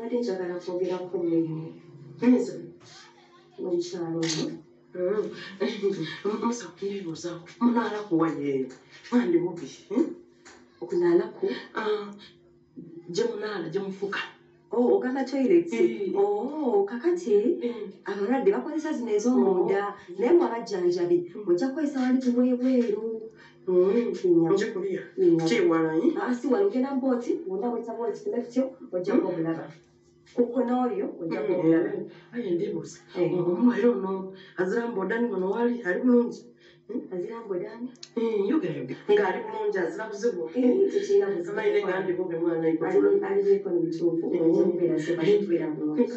Ate njagala kwogera ku mmere. Nze. Mu kyalo. Musa kunebuuza munaala kuwaye. Mwandi bubi. Okunaala ku? Gye munaala gye mufuka. Oh, ogamba toilet. Oh, kakati abalwadde bakozesa zino ez'omunda naye mwabajjanjabi ojja kukozesa wali tubwebweru. Nje kuliya kiwalayi si wali ogenda mbooti wonna bweta booti kuleftyo ojja kuobulaba kuko n'oyo ojja kuobulaba. Aye ndibuuza omulwaire ono azira dani wano wali ali bulungi? Azira mbodani? Yogera ng'ali bulungi azira buzibu. Tekirina buzibu. Amaine gandi bubi mwana ikotula. Alibeeko n'ebituufu ojja kubeera sebatubeera bulungi.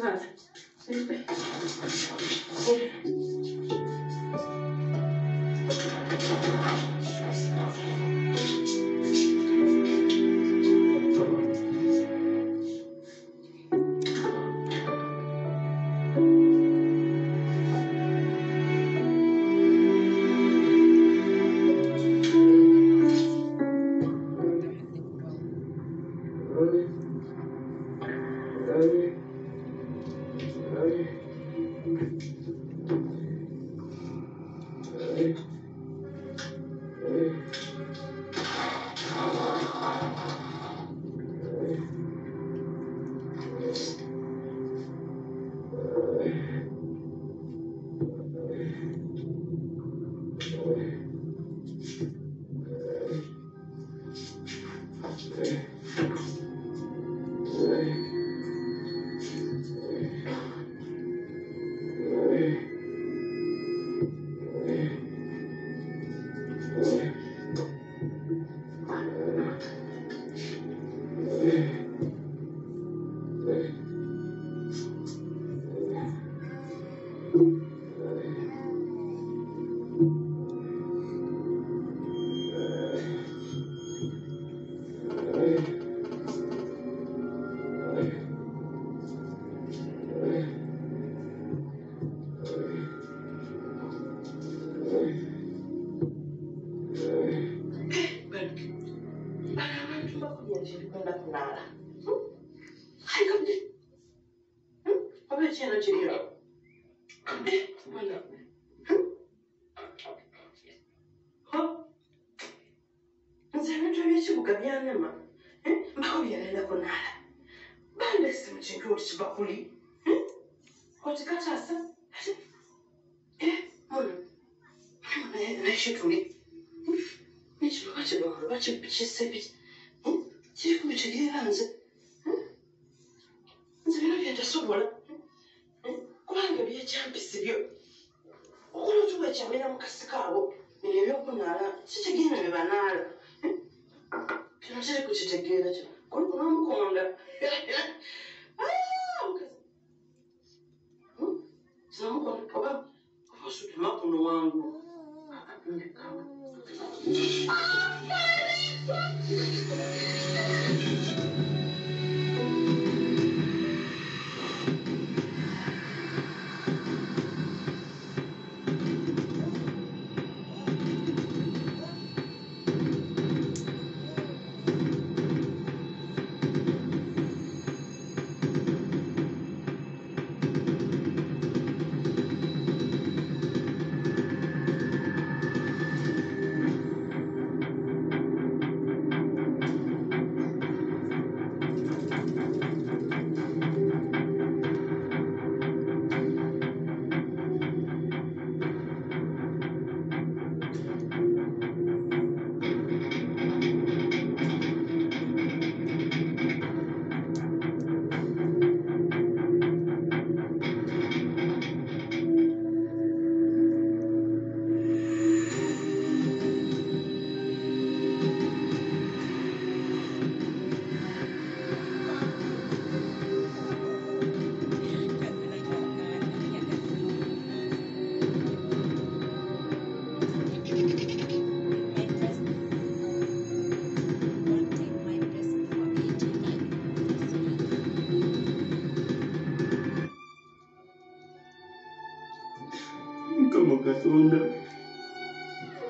Katonda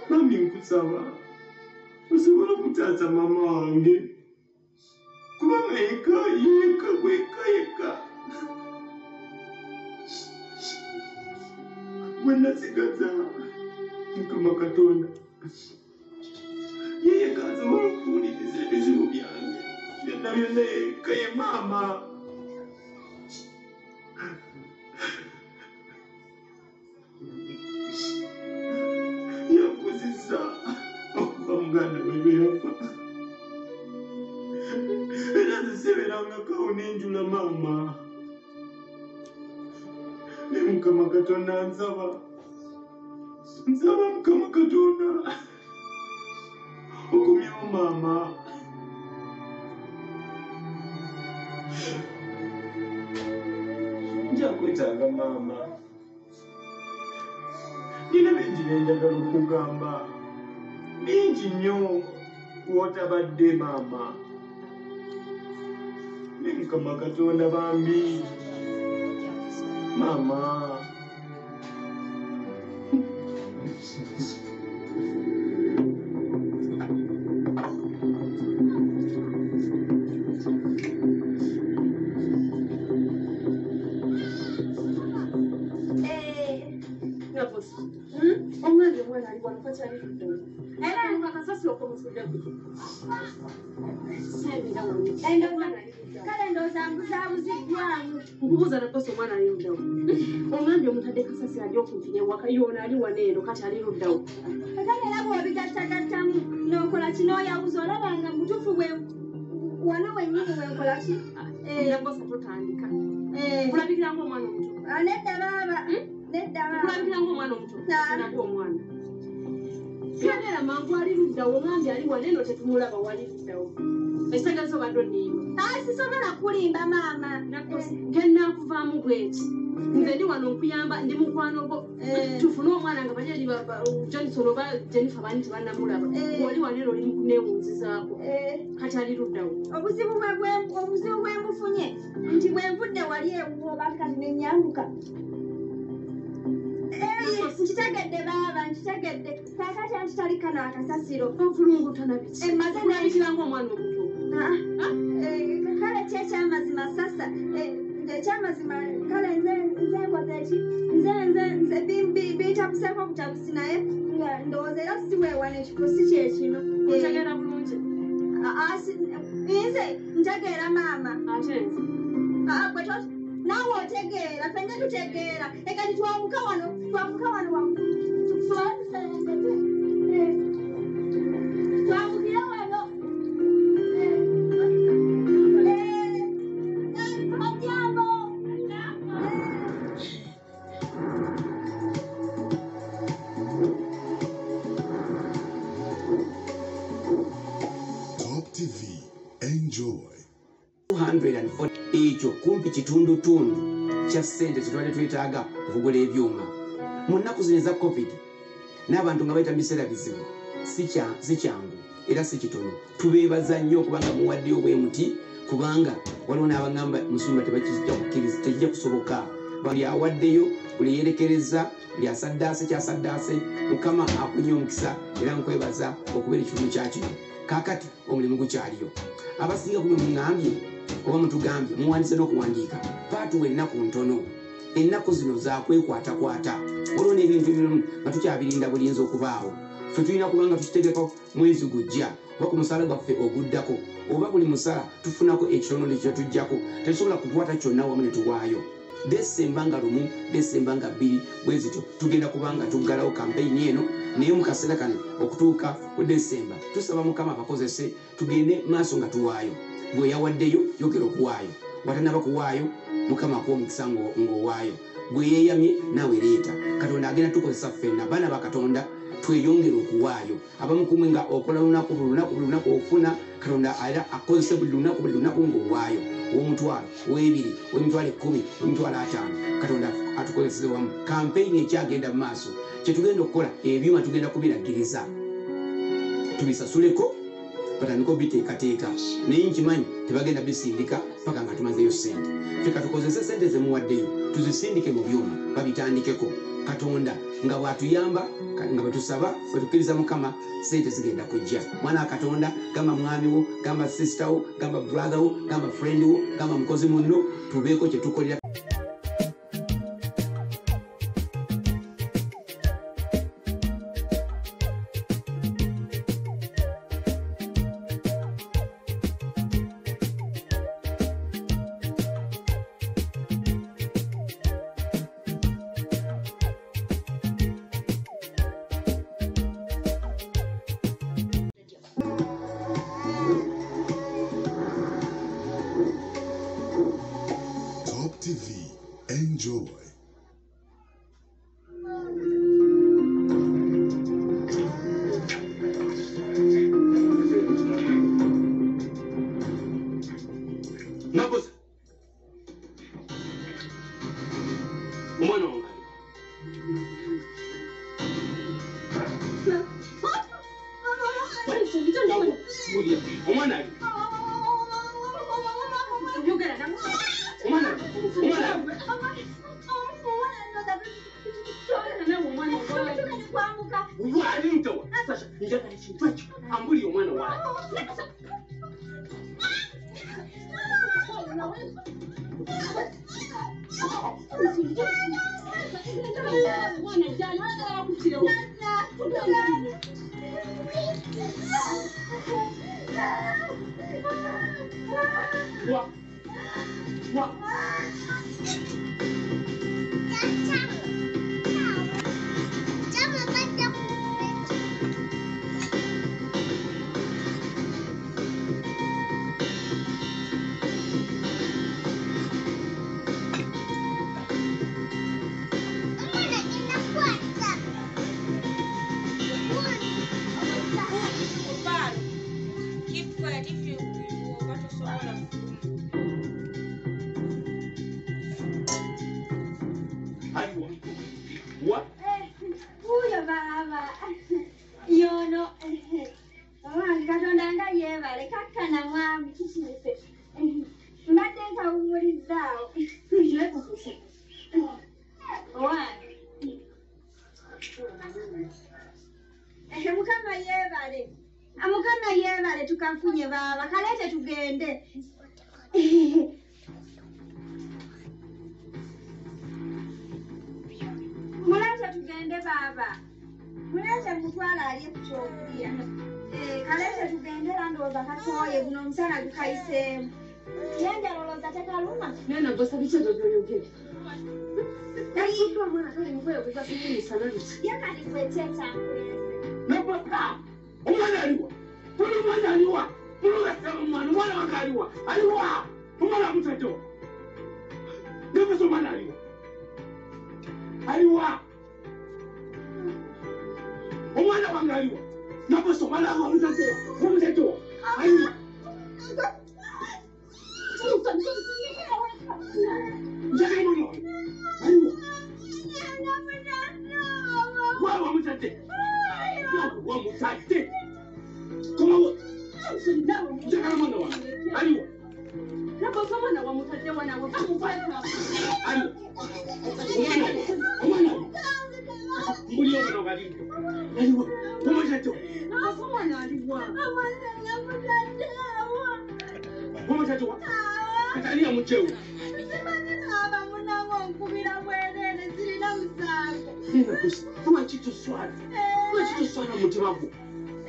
mami nkusaba osobola okutaasa mama wange kubanga yeka gweka wenasigaza Mukama Katonda yeye kaza mumpuliriza ebizibu byange byonna yeka ye maama yakuzisa okuva muganda we yafa era ziseberanga kawo n'enjula maama ne Mukama Katonda nsaba Mukama Katonda okumyawo maama njakwetaaga maama nina bingi byenjagala okugamba bingi nnyo wootabadde maama ne Mukama Katonda bambi maama nkubuuza nakosa omwana ali luddawo omwami omutadde kasasi ali okumpira ewaka yoona ali waneero kati ali luddawo kale era bw'obigattagattamu n'okola ki n'oyawuza olabanga mutuufu wano wennyini wenkola ki nakosa totandika kulabikira ng'omwana omuto nedda baaba nedda baaba kulabikira ng'omwana omuto sinako omwana kagera mangu ali luddawo omwami ali waneeno tetumulaba wali luddawo ekitegezo badde onnimba sisobola kulimba maama gennaakuvaamu bweki nze ndi wano nkuyamba ndi mukwano gwo tufune omwana nga bali ali Johnson oba Jennifer bani tebannamulaba oli waneero oli mukuneewunzizaako kati ali luddawo obuzibu bwemufunye nti bwenvudde wali ewuwo bakati nenyambuka nkitegedde baaba nkitegedde kakati ankitalika n'akasasiro ovulungutanabiki kulabikira ng'omwana omuto kale kyekyamazima sasa ekyamazima kale nze nkoze eki nze bitabuseeko obutabusi naye ndowooza era siweewana ekiro si kyekino otegeera bulungi nze ntegeera maama ate nze naawe otegeera fenna tutegeera ekati twamuka wano twamukira wano ajambo Top TV, enjoy. 240 ekyo kumpi kitundutundu kya ssente kyetwali twetaaga okugula ebyuma mu nnaku zino eza covid n'abantu nga bayita mu biseera bizibu si kyangu era si kitono tubeebaza nnyo okubanga muwaddeyo bwe muti kubanga waliwo n'abagamba musumba tebakijja kukkiriza tekijja kusoboka buli awaddeyo buli yeerekereza buli asaddaase kyasaddaase Mukama akunye omukisa era nkwebaza okubeera ekitundu kyakino kaakati omulimu gukyaliyo abasinga kumwe muŋŋambye oba mutugambye muwandiise n'okuwandiika paatuwa ennaku ntono ennaku zino zakwekwatakwata waliwo n'ebintu ebimu nga tukyabirinda buliyinza okubaawo ffe tulina kuba nga tukitegeko mwezi gujja oba ku musaala gwaffe oguddako oba buli musala tufunako ekitono nekyo tujjako tetusobola kukwata kyonna wamu ne tuwaayo Desemba nga 1 Desemba nga 2 bwe zityo tugenda kubanga tuggalawo kampeyini eno naye mu kaseera kano okutuuka ku Desemba tusaba Mukama abakozese tugende maaso nga tuwaayo bwe yawaddeyo yogera okuwaayo watanaba kuwaayo Mukama akuwa omukisa ng'owaayo bwe yeeyamye naawe leeta Katonda agenda tukozesa ffenna abaana ba Katonda tweyongere okuwaayo abamu kumwe nga okola lunaku lunaku ofuna Katonda era akozese buli lunaku ng'owaayo ow'omutwalo ow'ebiri ow'emitwalo 10 ow'emitwalo 5 Katonda atukozeseze wamu kampeyini ekyagenda mu maaso kyetugenda okukola ebyuma tugenda kubiragiriza tubisasuleko batandika obiteekateeka naye nkimanyi tebagenda bisindika paka nga tumazeyo ssente ffe katukozese ssente zemuwaddeyo tuzisindike mu byuma babitandikeko katonda nga bw'atuyamba nga bwetusaba bwetukkiriza mukama ssente zigenda kujja mwana wa katonda gamba mwami wo gamba sisita wo gamba brother wo gamba friend wo gamba mukozi munno tubeeko kye tukolera TV. Enjoy. Nabosa. Umwana wangu. Umwana ali. Wali mtawa. Sasa njaka ni chintwacho. Ambuli umwana wali. Huyo baba yono Katonda nga yeebale kakkana mwami kikirife mbadde nkawumulizzaawo Mukama yeebale Mukama yeebale tukafunye baba kaleete tugende Mulete tugende baba. Mulete mutwala aliye ku kyokulya. Kalete tugende landooza katoye guno omusana gukayiseemu. Yanja lolooza tekaluma. Nena bosa biche dodoyogere. Ayitwa mwana kale mvuye kuza sikini sana lusi. Yakali kweteta nkweze. Nabosa. Umwana aliwa. Tulu mwana aliwa. Tulu gasema mwana wakaliwa. Aliwa. Umwana mtoto. Nabosa umwana aliwa. Aliwa. Umwana wangu aliwa. Nabosa umwana wangu mtoto. Aliwa. Njaka imono. Aliwa. Wawa mtate. Wawa mtate. Koma wa. Njaka imono wa. Aliwa. Nabosa mwana wa mutate wana wa kamufata. Aliwa. Umwana. Muri omwana wali. Aliwa. Mtoto. Nabosa mwana aliwa. Mtoto wa. Katalia mcheu. Aba munango nkubira bwerere sirina musango. Nina kusi. Kama chitu swali. Kama chitu swali mutima gwo.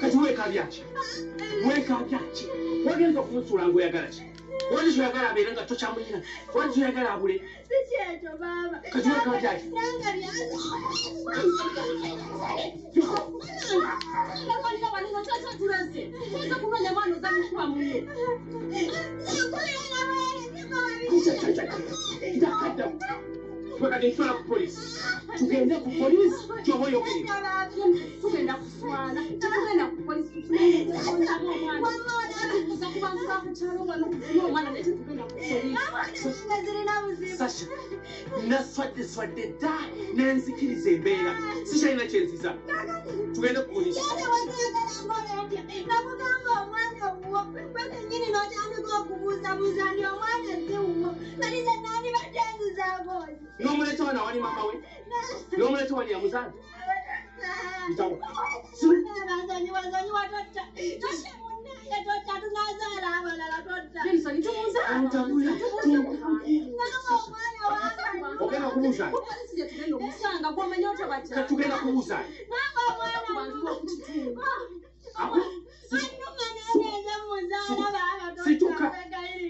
Kati weka byachi. Weka byachi. Wagenda kumusula ngo yagalachi. Wali shoyagala aberenga tocha mwina. Wali shoyagala abule. Sicheto baba. Kati weka byachi. Nanga lyanzo. Wakadetwala ku polisi. Tugende ku polisi kyoboyo kwe. Tugenda kuswala. Tugenda ku polisi. Sasha, naswadde dda nenzikiriza embeera. Sikyalina kyenziza. Tugende ku polisi. Nakugamba omwana buza ndio mwana ndio. Maliza nani batenzi zabo. N'omuleta wana wali mama we. N'omuleta wali ya muzazi. Ntawo. Wazanyi watoto. Tosha munaya tota tunazala abalala tota. Jenisa nitumuza. Antabula. Namo mwana wanga. Ogenda kubuuza. Polisi je tugenda omusanga gwamanya otabatya. Tugenda kubuuza. Namo mwana Bantu b'okukitundu. Awo. Situka.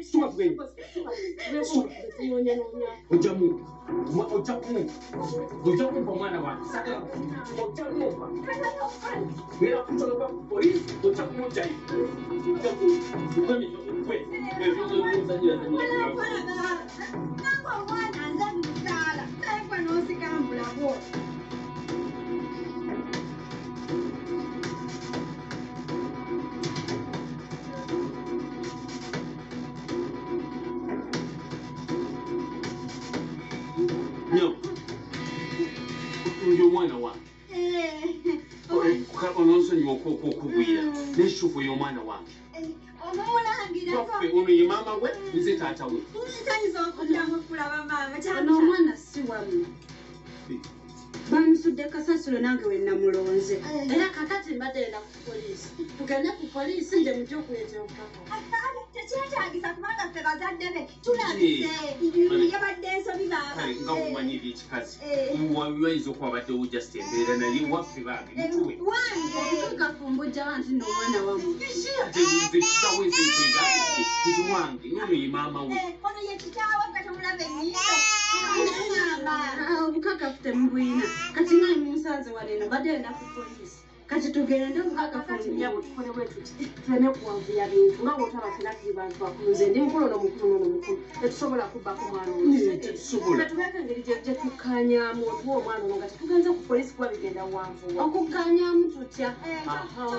Situka tugende. Ojamu. Ojamu kwa mwana wangu. Saka. Ojamu. Mira kutoka kwa polisi. Ojamu mojai. Ojamu. Wewe. Nyo. Uyo mwana wangu. Kukaba nonsonyiwa okubwira n'essufu y'omwana wange. Waffe ono ye maama we nze taata we. Ono omwana si wamu. Bamusudde kasasiro nange we namulonze. Era kakati mbadde enda ku poliisi. Tugende ku poliisi nje mujja okuleetera obupapa. Tekyetagisa kubanga ffe bazadde be tulabise yabadde ensobi baaba. Nga mumanyira ekikazi. Wayinza okuba baddewo just embeera naye waffe baage mutuwe. Kafumbujja wanti n'omwana wamu. Ate nze kitaawe nze nkwegatte nti wange ono ye maama we. Ono ye kitaawe nga tomulaba ennyindo. Obukakafu temubuyina. Kati nga musanze wano eno badde enda ku poliisi. Kati tugende obukakafu Nyabo tukole bwetu tuleme kuwavuya bintu nga bw'otaba fena tuli bantu bakulu nze ndi mukulu n'omukulu n'omukulu tetusobola kubbako mwana oyo. Tetusobola. Tetubeeko engeri gye tukkaanyaamu otuwa omwana ono nga tetugenze ku poliisi kuba bigenda wanvuwa. okukkaanyaamu tutya.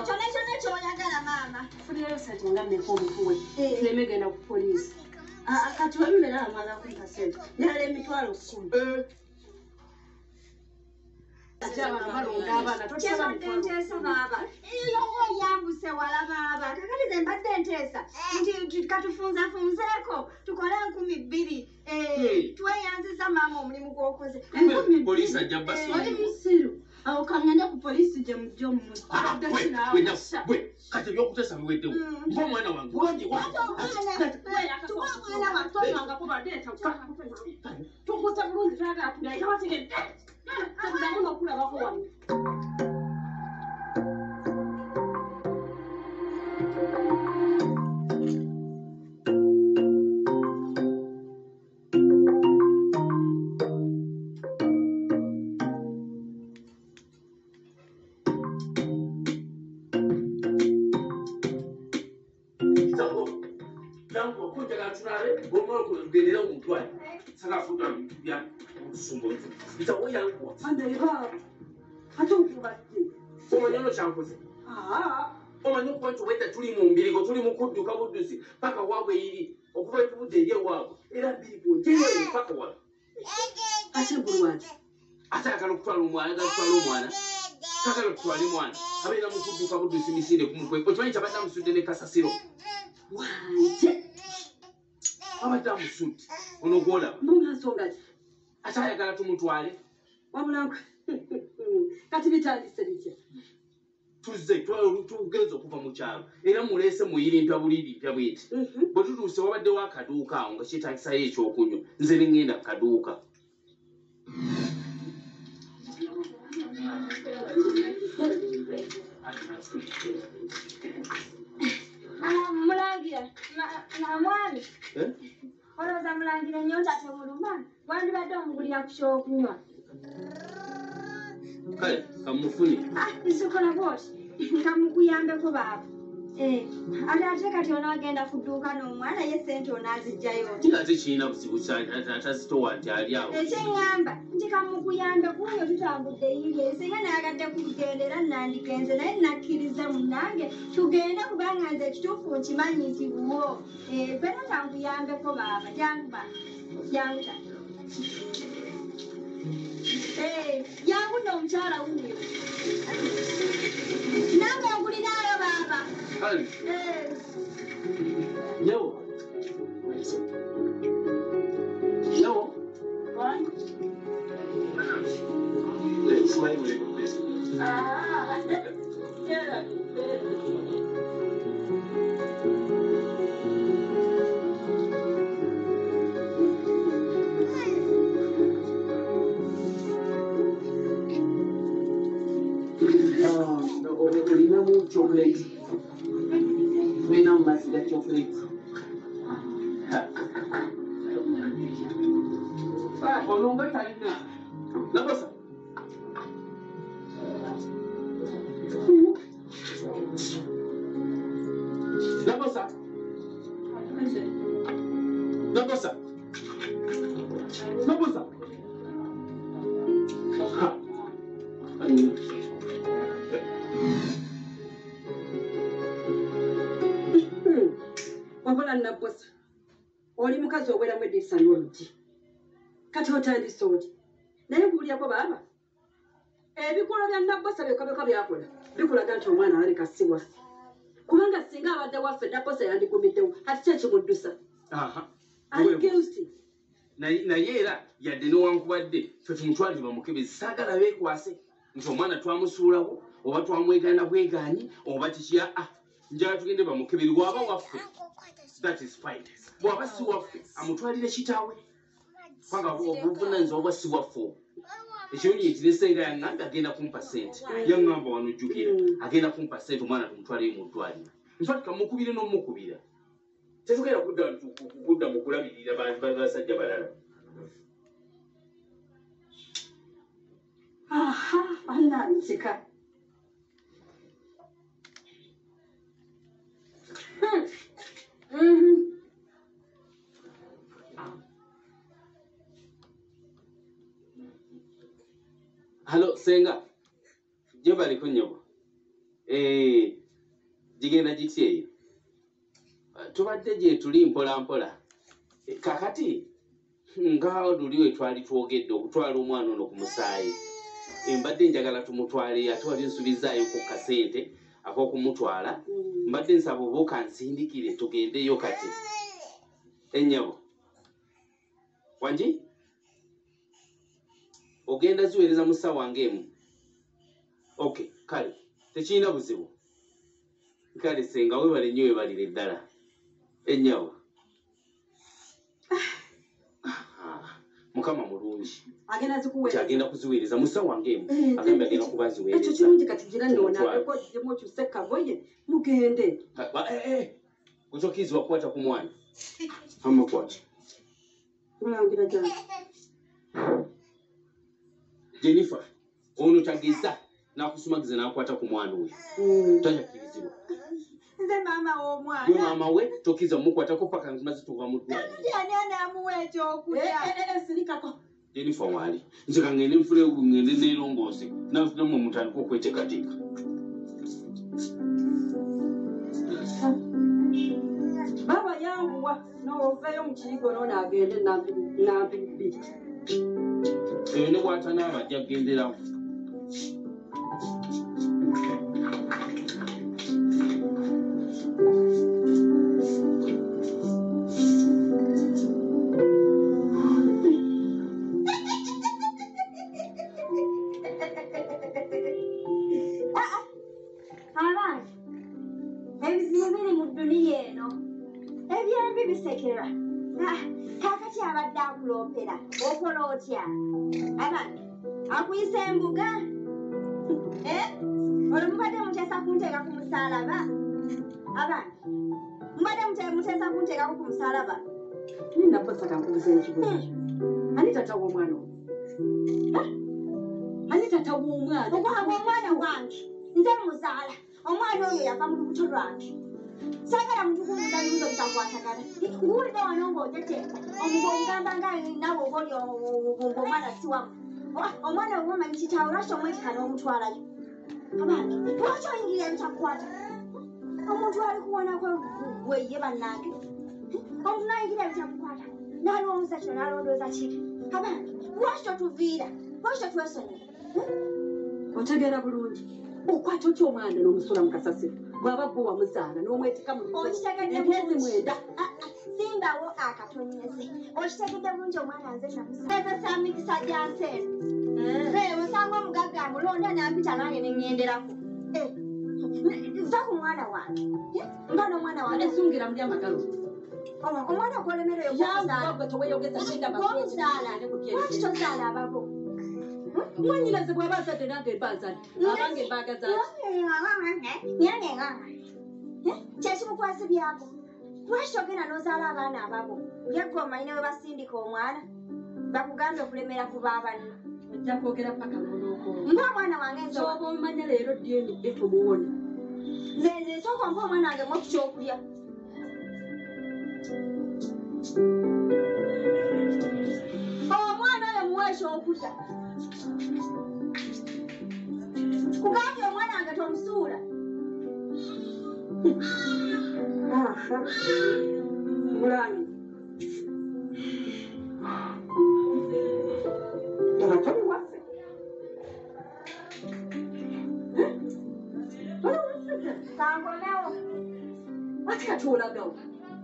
Kyonna kyonna ky'oyagala maama. Tufunirayo ssente nga mmeka omutuwe tuleme genda ku poliisi. Kati wembeera amala kumpa ssente yala emitwalo 10. Kyabadde nteesa baaba. Iyo ng'oyambuse wala baaba. Kakati ze mbadde nteesa nti katufunzafunzeeko tukole 2,000. Tweyanziza maama omulimu gw'okoze. Poliisi ajja basula. Oli musiru. Awo kangende ku poliisi gye mujja omumuzi. Gwe kati ebyokuteesa biweddewo. Mpa omwana wange. Wange wange. Tukutte bulungi twagala tugaita bategedde. Tudamu n'okulabako wano. Jango kunjagala tulabe omwana kugendera omutwale. Saka futa bya kusumbuza. Itawo yangu. Ande baba. Ate okubadde. Omanyono kyankoze. Omanyo kuba nti weta tuli mu mbirigo tuli mu kudduka buddusi paka waabwe iri okuva tubudde eri ewaabwe era mbirigo njeyo paka waabwe. Ate bulwaki. Ate ayagala okutwala omwana kakala okutwala omwana abeera mu kudduka buddusi misinde kumukwe okimanyi kyabadde amusudde ne kasasiro Wanje. abadde amusudde ono gwolaba Munansonga ki. ate ayagala tumutwale Wabula kati bitandise bitya. tuzze tugenza okuva mu kyalo era muleese muyirimpya bulirimpya bweti bwe tutuuse wabaddewo akaduuka awo nga kyetagisayo ekyokunywa nze ne ŋŋenda ku kaduuka. Mulangira na mwami. Olowooza mulangira ennyonta temuluma wandibadde omugulira ku kyokunywa. Kale kamufuni. Nsokola bwoti kamukuyambeko baaba. Ate kati onaagenda ku dduuka n'omwana ye ssente onaazijjayo. Ate kirina buzibu atazitowa nti ali awo. Ekyeŋŋamba nti kamukuyambe kuyo tutambudde yirye singa nayagadde kugenda era nandigenze naye nakkiriza munnange tugende kubanga nze ekituufu nkimanyi nti buwo. Gwena kankuyambeko baaba janguba janguta. Jangu nno omukyala wuyo. Nange oguliraayo baaba. Kale. Nyawo. olinamu chocolate olina mumazzi ga chocolate olunga talina nakosa nakosa nakosa nakosa wabula nabosa oli mukazi oweramu eddiisa n'oluti kati otandise oti naye guulyako baaba ebikolo bya nabosa byokabyoka byakola bikulaga nti omwana alabika si waffe kubanga singa abadde waffe nabosa yandigumiddewo ati ki ekimuddusa ali guilty naye era yadde newankubadde fe tumutwalire bamukebezi saagala beekwase nti omwana twamusuulawo oba twamwegana bwegaanyi oba kikya njala tugende bamukeberi bw'aba waffe that is fine bw'aba si waffe amutwalire kitaawe kubanga obuvunanyizibwa obwa si waffe ekinyonyi ekinesenga yaŋŋambe agenda kumpa sente yaŋŋamba wano ojjukira agenda kumpa sente omwana tumutwaleyo mu ddwaliro nfati kamukubire n'omukubira tetugenda kudda mu kulabirira basajja balala annanzika halo senga gye baliko nnyabo gigenda gitya eyo tubadde gye tuli mpolampola kakati ngaawo luli we twali twogedde okutwala omwana ono ku musaayi mbadde njagala tumutwale ate wali nsubizaayo ku kasente ak'okumutwala mbadde nsaba oba okansindikire tugendeyo kati ennyabo wangi ogenda ziweereza mu ssaawa ng'emu okay kale tekirina buzibu kale senga webale nnyo webalire eddala ennyabo mukama mulungi kyagenda kuziweereza mu ssaawa ng'emu agambe agenda kuba ziweereza ekyo kirungi kati gira nnoonaleko gyemu okyuse kagoye mugende gwekyokkirizibwa kukwata ku mwana amakwata mulangira gyange Jennifer ono tageza n'akusumagiza n'akwata ku mwana oyo takyakirizibwa nze maama w'omwana gwe maama we tokkiriza mumukwatako paka nzimaze tuva mu ddwaliro yani anaamuwa ekyokulya sirikako Jennifer waali nze ka ngende nfule ngende neerongoose namwe mutandika okweteekateeka baba yanguwa n'oveeyo mu kiyigo n'onaagende nampi bbiri eyo ne bw'ata n'abajja agenderawo abantu ebizibu biri mu dduniya eno ebyembi bisekera kakati abadde akuloopera okola otya abantu akuyisa embuga olwo mubadde muteesa kunteeka ku musaalaba abantu mubadde muteesa kunteekako ku musaalaba ninaposa kankubuza ekibuzo ani tata w'omwana oyo ani tata w'omwana okwanga omwana wange nze muzaala omwana oyo yava mu lubuto lwange saagala mutukuludayimuzo bitakwatagana nguwulidde wano ng'ojeteeka omugongamba nga nawe oba oli ng'omwana siwamu omwana oba omanyi kitaawe lwaki omwetika n'omutwalayo abantu lwaki oyingirira ebitakukwata omuntu ali kuwonako gweye bannange omuntu nayingirira ebitakukwata n'alowooza kino n'alondooza kiri abantu lwaki totuviira lwaki totwesonyiwa otegeera bulungi okwata otya omwana n'omusula mu kasasiro bw'aba gwe wamuzaala n'omwetika mu okitegedde mwenda simbawo akatonyeze okitegedde bulungi omwana nze namusaezesa mikisa gyansi eno osanga omugagga amulonda nampita nange neŋŋenderako Nza ku mwana wange. Mbano mwana wange. Esungira muli amagalo. Omwana okwolemerera Yangu teweyogeza kinda omuzaala. Lwaki tozaala ababo? Mwanyinaze bw'aba azadde nange mbaazadde. Abange mbaagaza kyekimukwasibyako. Lwaki togenda n'ozaala abaana ababo? Yegwe omanyi we basindika omwana bakugambye okulemera ku baabanno. ojja kwogera paka n'onookoowa. Mba omwana wange Ky'oba omanya leero ddiini etumuwona. nze sooka mpa omwana wange mu ekyokulya. Omwana oyo muwa ekyokulya. Kugambye omwana wange tomusuula. Mulangi. Toli waffe. Kankomewo. Ati kati olagawo.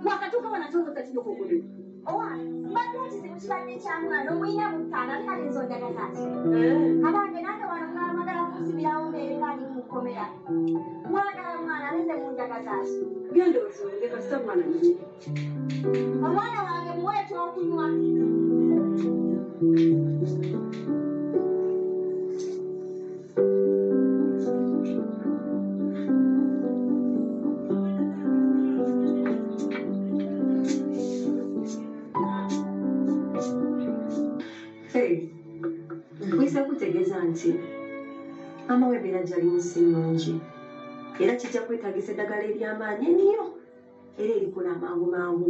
Wakatuuka wanatoloza kino kukuli. Owa, mbadde ekizibu kibadde kya mwana omuyina mu ttaano ali kati nsondaga kati. Abange nange wano mwamagala kunsibirawo mbeere ngaali mu kkomera. Mwagala mwana nze munjagaza ki? Genda osonge kasita mwana nyini. Omwana wange muwe ekyokunywa. Nkwisa kutegeeza nti maama w'embeera gyali munsi nnungi era kijja kwetaagisa eddagala ery'amaanyi ennyo era erikola amangu mangu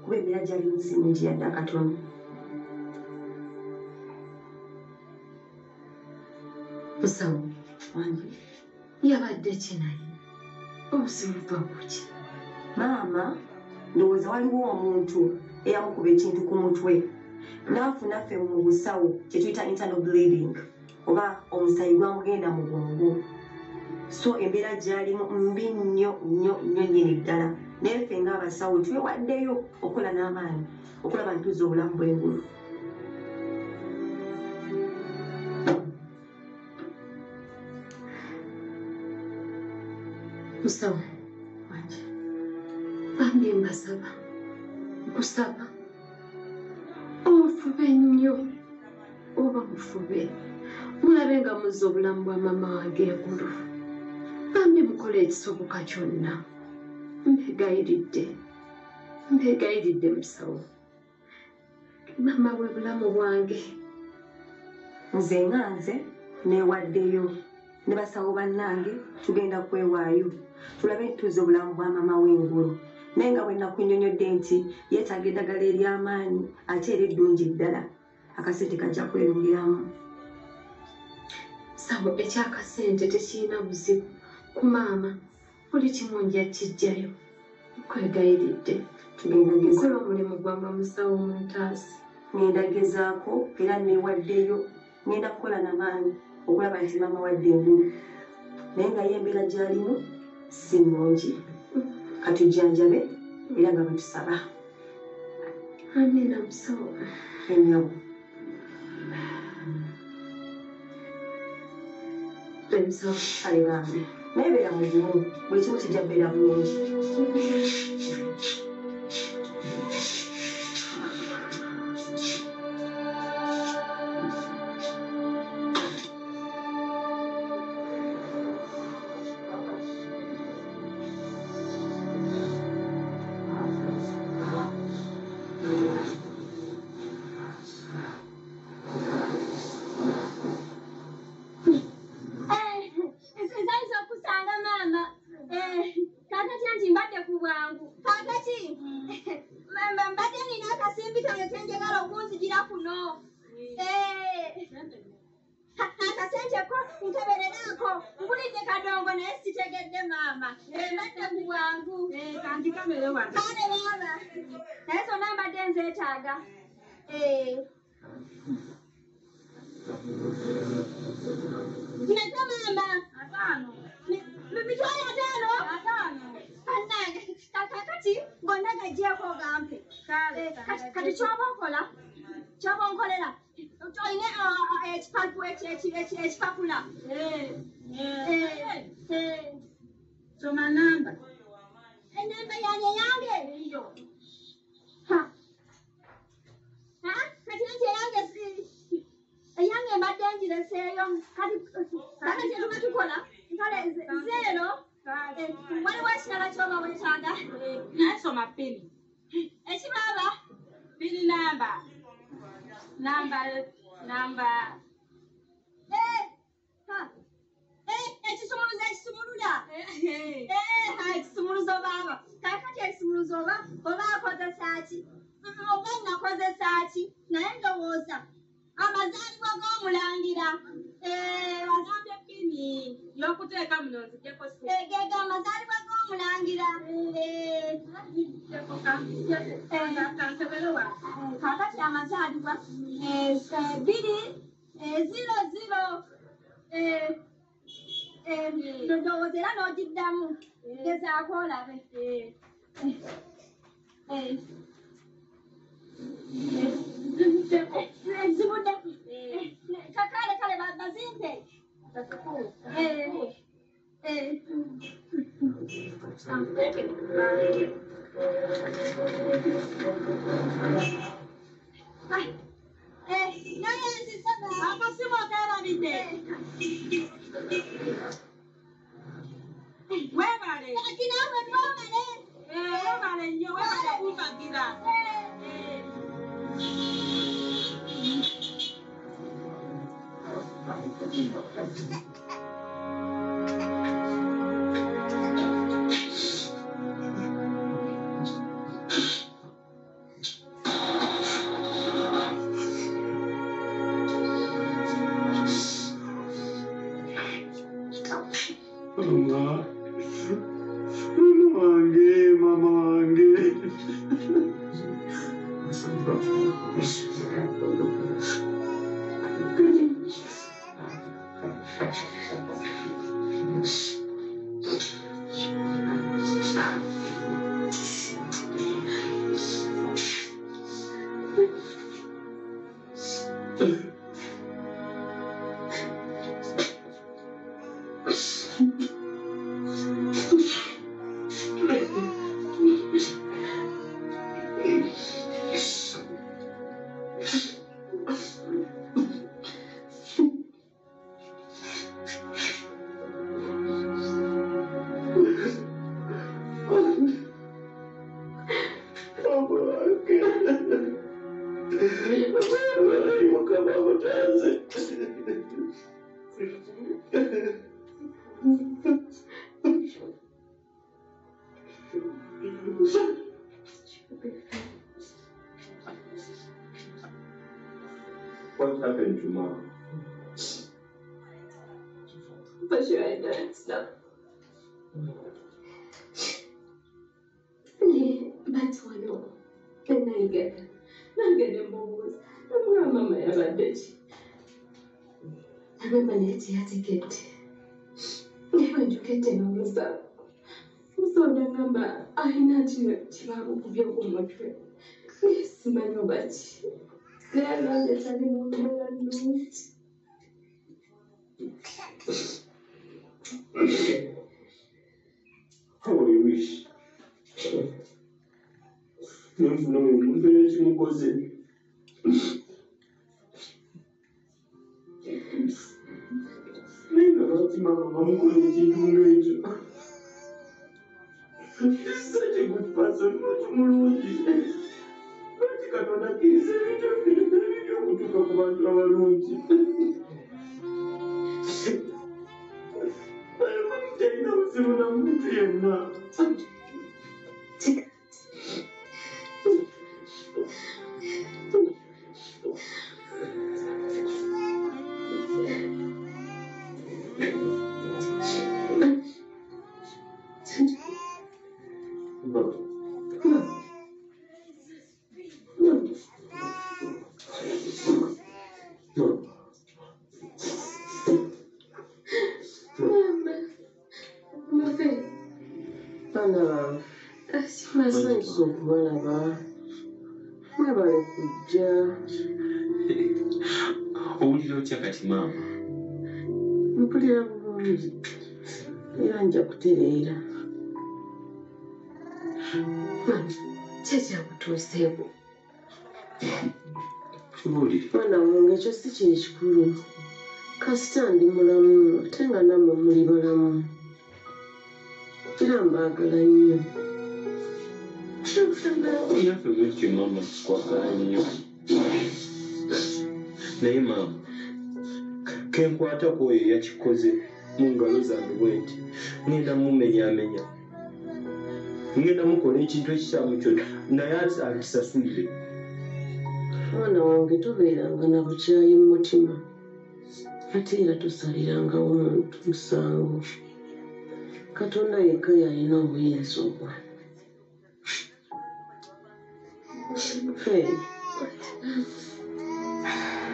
kuba embeera gyali munsi nnungi yadde akatono. Musawo wange yabadde ki naye obuzibu bwa kuki? Maama ndowooza waliwo omuntu eyamukuba ekintu ku mutwe n'afuna ffe mu busawo kye tuyita internal bleeding oba omusaayi gwamugenda mu bwongo. So embeera gyalimu mbi nnyo nnyo nnyo nnyini ddala naye ffe ng'abasawo twewaddeyo okukola n'amaanyi okulaba ntuuza obulamu bw'engulu. Musawo wange bambi mbasaba nkusaba omufube nnyo oba mufube mulabe nga muzza obulamu bwa maama wange engulu. Bambi mukola ekisoboka kyonna. Mbegayiridde musawo. Maama bwe bulamu bwange. Nze nga nze neewaddeyo ne basawo bannange tugenda kwewaayo tulabe ntuuza obulamu bwa maama w'engulu. Naye nga bwe nakunnyonnyodde nti yeetaaga eddagala ery'amaanyi ate era eddungi ddala akasente kajja kweyongeramu. Sawo ekyakasente tekirina buzibu ku maama buli kimu nja kijjayo. Nkwegayiridde kola omulimu gwamba musawo muntaasi. Ngenda gezaako era neewaddeyo ngenda kukola n'amaanyi okulaba nti maama wadde engulu naye nga ye embeera gy'alimu si nnungi. Katujjanjabe era nga bwe tusaba. Amiina musawo. Ennyabo. Musawo. Kale bambi naye beera mugumu buli kimu kijja beera bulungi. Kati ky'oba onkolera olina ekipapula Soma namba. Enamba yange iyo. Ha. Kati nje yange si. Yange mbadde ngireseeyo kati kyetuba tukola kale zero waliwo ekirala kyoba weetaaga Nasoma pini. Ekibaba Pini namba. ekisumuluzo ekisumuluzo baba kakati ekisumuluzo oba akozesa ki oba nakozesa ki naye ndowooza amazaalibwa g'omulangira Bagambye pini y'okuteeka muno nzijjeko si. gega amazaalibwa g'omulangira Kankeberewa. kakati amazaalibwa 200 ndowooza era n'ogiddamu gezaako olabe zibudde kale bazimpe Akasimu akeerabidde. Weebale. kinaawe twamale Weebale nnyo, weebale kumbagira. Mama wange. What happened to Mom? But you ain't done stuff. Batwano, nangede mbubuuza namugamba mama yabadde ki agamba naye teyategedde bwe njogedde n'omusawo omusawo nagamba alina kino kibamukubye ku mutwe naye simanyi oba ki gayagambye tali mu mbeera nnungi. How I wish. Nonfuna omuntu ekimukoze. Naye nga lwaki mama bamukola ekintu ng'ekyo. He's such a good person, lwaki mulungi. Lwaki Katonda akkiriza ebintu ebirala okutuuka ku bantu abalungi. Talina buzibu na muntu yenna. Okubalaba mwebale kujja. Owulira otya kati maama? Mpulira bulungi era nja kutereera. kyekyakutuuseeko Kibuulire. mwana wange ekyo si kye kikulu kasita ndi mulamu ate nga nammwe muli balamu era mbaagala nnyo Naffe bwekyo maama tukwagala nnyo. Naye maama, kenkwatako oyo yakikoze mu ngalo zange bwe nti ngenda mumenyaamenya. Ngenda mukola ekintu ekikyamu kyonna naye akisasulire. mwana wange tobeeranga na bukyayi mu mutima ate era tosalirangawo muntu musango katonda yekka yalina obuyinza obwo Feri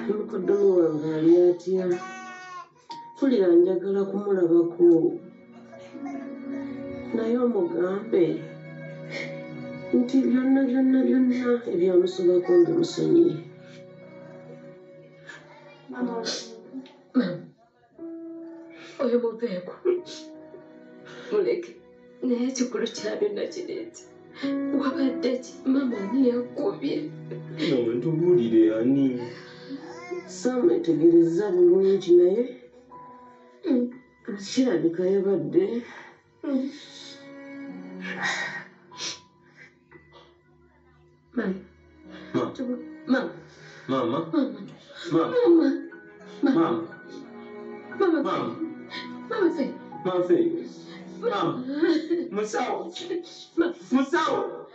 mukoddomi wange ali atya mpulira njagala kumulabako naye omugambe nti byonna ebyamusobako mbimusonyiye oyo muveeko muleke naye ekikulu kya byonna kireeti wabadde ki mama ani yakubye Nawe tubuulire ani? samwetegereza bulungi naye kirabika yabadde Mama. Mama. Faye. Mama. Musawo. Musawo.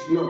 No.